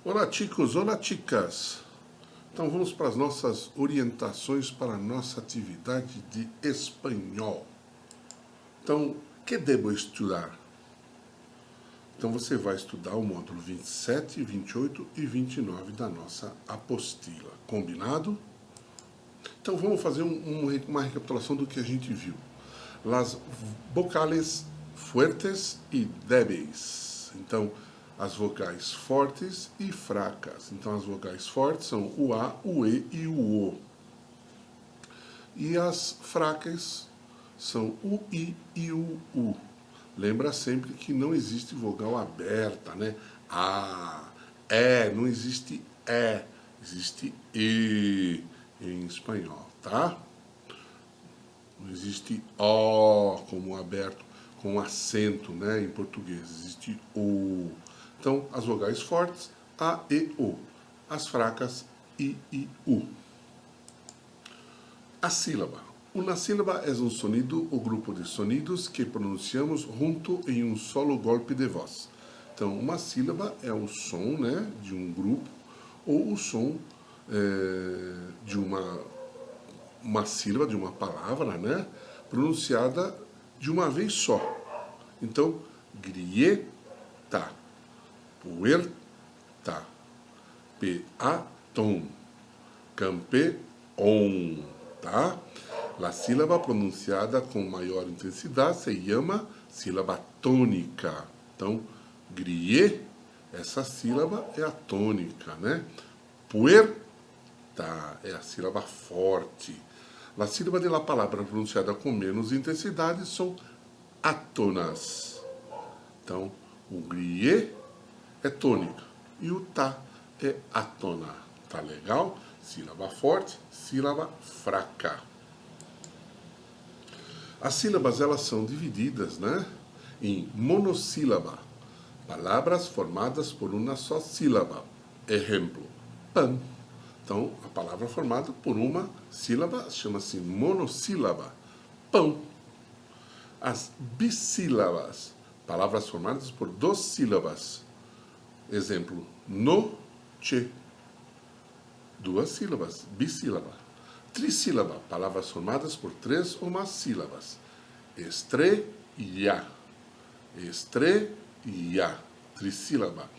Olá, chicos, olá, chicas. Então vamos para as nossas orientações para a nossa atividade de espanhol. Então, que devo estudar? Então você vai estudar o módulo 27, 28 e 29 da nossa apostila. Combinado? Então vamos fazer uma recapitulação do que a gente viu. Las vocales fuertes e débeis. Então, as vogais fortes e fracas. Então, as vogais fortes são o A, o E e o O. E as fracas são o I e o U. Lembra sempre que não existe vogal aberta, né? A, não existe E, existe E em espanhol, tá? Não existe O como aberto, com acento, né, em português. Existe O. Então, as vogais fortes, A, E, O. As fracas, I e U. A sílaba. Uma sílaba é um sonido ou grupo de sonidos que pronunciamos junto em um solo golpe de voz. Então, uma sílaba é o som, né, de um grupo ou o som de uma sílaba, de uma palavra, né, pronunciada de uma vez só. Então, grieta, puerta, peatón, campeón, tá? A sílaba pronunciada com maior intensidade se chama sílaba tônica. Então, grie, essa sílaba é a tônica, né? Puerta é a sílaba forte. A sílaba de la palavra pronunciada com menos intensidade são átonas. Então, o grie é tônica e o tá é átona. Tá legal? Sílaba forte, sílaba fraca. As sílabas, elas são divididas, né, em monossílaba, palavras formadas por uma só sílaba. Exemplo, pão. Então, a palavra formada por uma sílaba chama-se monossílaba, pão. As bissílabas, palavras formadas por duas sílabas. Exemplo, noche. Duas sílabas, bissílaba. Trissílaba, palavras formadas por três ou mais sílabas. Estrela, estrela, trissílaba.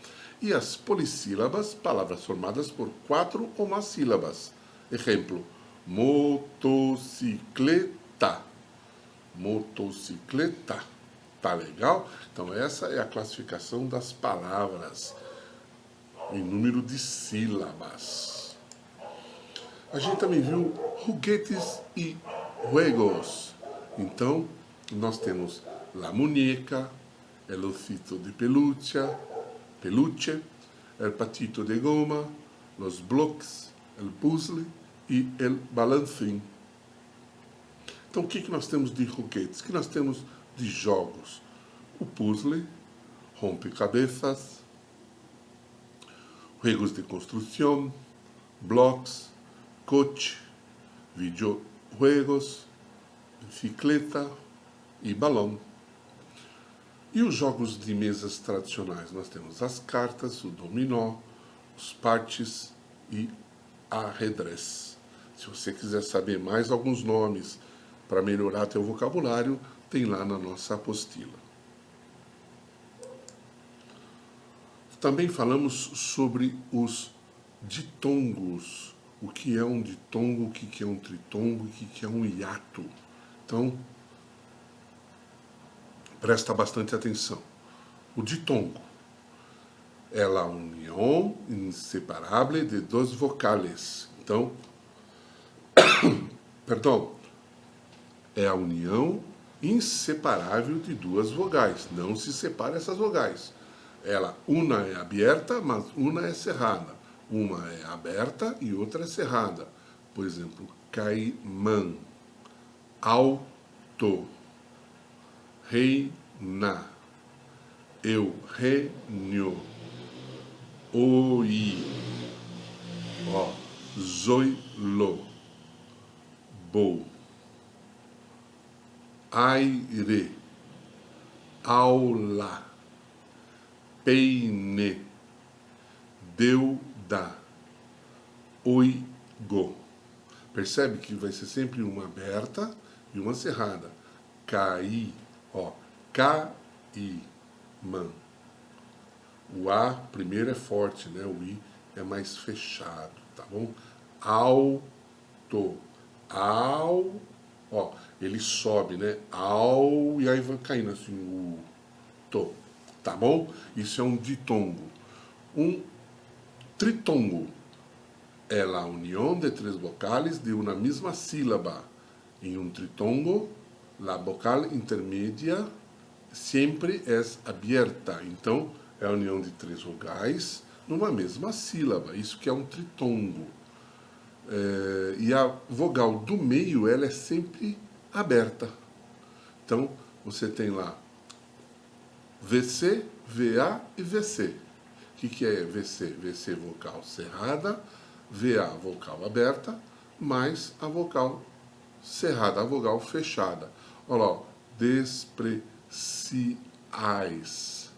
E as polissílabas, palavras formadas por quatro ou mais sílabas. Exemplo, motocicleta, motocicleta. Tá legal? Então essa é a classificação das palavras em número de sílabas. A gente também viu juguetes e juegos. Então, nós temos la muñeca, el osito de peluche, el patito de goma, los bloques, el puzzle e el balancín. Então, o que nós temos de juguetes? O que nós temos de jogos? O puzzle, rompecabezas, juegos de construção, blocos, coche, videojuegos, bicicleta e balão. E os jogos de mesas tradicionais? Nós temos as cartas, o dominó, os parches e ajedrez. Se você quiser saber mais alguns nomes para melhorar teu vocabulário, tem lá na nossa apostila. Também falamos sobre os ditongos. O que é um ditongo, o que é um tritongo, o que é um hiato. Então, presta bastante atenção. O ditongo é a união inseparável de dois vocales. Então, é a união inseparável de duas vogais. Não se separa essas vogais. Uma é aberta, mas uma é cerrada. Uma é aberta e outra é cerrada. Por exemplo, caimã, alto, reina, Eugênio, oi, zoilo, bo, aire, aula, peine, deu, dá. Oigo. Percebe que vai ser sempre uma aberta e uma cerrada. Caí, ó, caí, man. O A primeiro é forte, né? O I é mais fechado, tá bom? Alto, ao, ó, ele sobe, né? Ao, e aí vai caindo assim, o to, tá bom? Isso é um ditongo. Um tritongo é a união de três vocales de uma mesma sílaba. Em um tritongo, a vocal intermédia sempre é aberta. Então, é a união de três vogais numa mesma sílaba. Isso que é um tritongo. E a vogal do meio, ela é sempre aberta. Então, você tem lá VC, VA e VC. O que é VC? VC vocal cerrada, VA vocal aberta, mais a vocal cerrada, a vogal fechada. Olha lá, despreciais.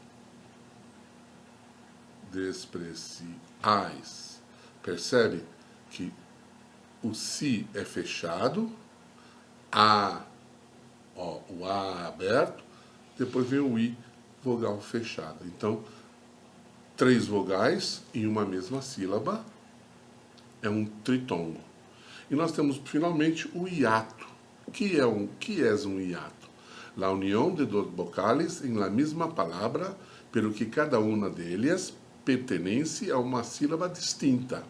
Despreciais. Percebe que o si é fechado, a, ó, o A aberto, depois vem o I, vogal fechada. Então, três vogais em uma mesma sílaba é um tritongo. E nós temos finalmente o hiato. Que é um hiato? La união de dois vocales em la mesma palavra, pero que cada uma delas pertence a uma sílaba distinta.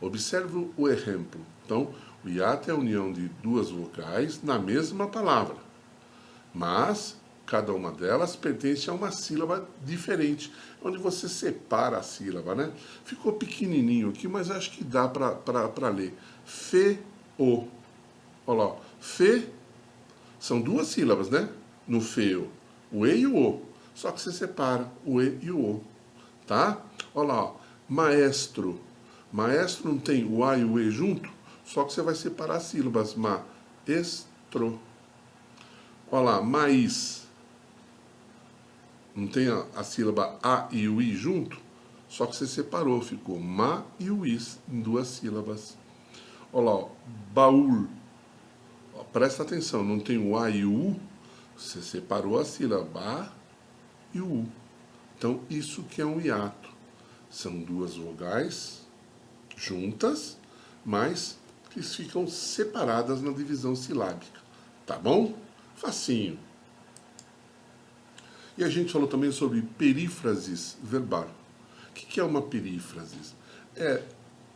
Observe o exemplo. Então, o hiato é a união de duas vocais na mesma palavra, mas cada uma delas pertence a uma sílaba diferente, onde você separa a sílaba, né? Ficou pequenininho aqui, mas acho que dá para ler. Fe-o. Olha lá, fe são duas sílabas, né? No feo, o e e o o. Só que você separa o e e o o, tá? Olha lá, ó. Maestro. Maestro não tem o a e o e junto, só que você vai separar as sílabas. Maestro. Olha lá, maíz. Não tem a sílaba a e o i junto, só que você separou, ficou ma e o is em duas sílabas. Olha lá, ó, baú. Ó, presta atenção, não tem o a e o u, você separou a sílaba a e o u. Então, isso que é um hiato. São duas vogais juntas, mas que ficam separadas na divisão silábica. Tá bom? Facinho. E a gente falou também sobre perífrases verbal. O que é uma perífrase? É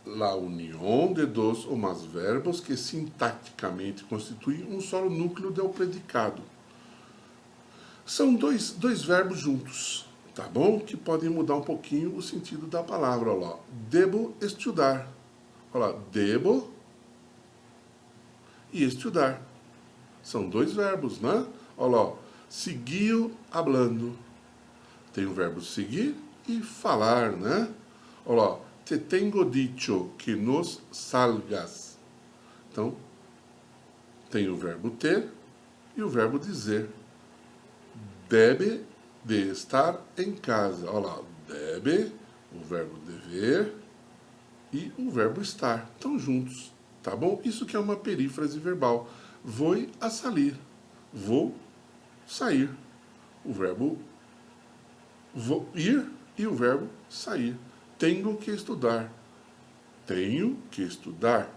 a união de dois ou mais verbos que sintaticamente constituem um só núcleo do predicado. São dois verbos juntos, tá bom? Que podem mudar um pouquinho o sentido da palavra. Olha lá, debo estudar. Olha lá, debo e estudar. São dois verbos, né? Olha lá, seguiu hablando. Tem o verbo seguir e falar, né? Olha lá, te tengo dicho que nos salgas. Então, tem o verbo ter e o verbo dizer. Debe de estar em casa. Olha lá, debe, o verbo dever e o verbo estar. Estão juntos, tá bom? Isso que é uma perífrase verbal. Vou a sair. Vou sair. O verbo vou ir e o verbo sair. Tenho que estudar. Tenho que estudar.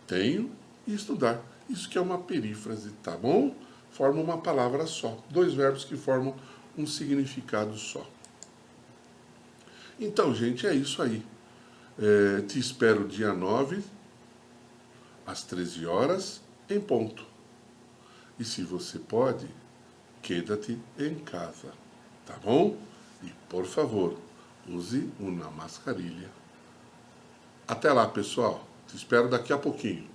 Tenho e estudar. Isso que é uma perífrase, tá bom? Forma uma palavra só. Dois verbos que formam um significado só. Então, gente, é isso aí. Te espero dia 9, às 13 horas, em ponto. E se você pode, quédate em casa, tá bom? E, por favor, use uma mascarilha. Até lá, pessoal. Te espero daqui a pouquinho.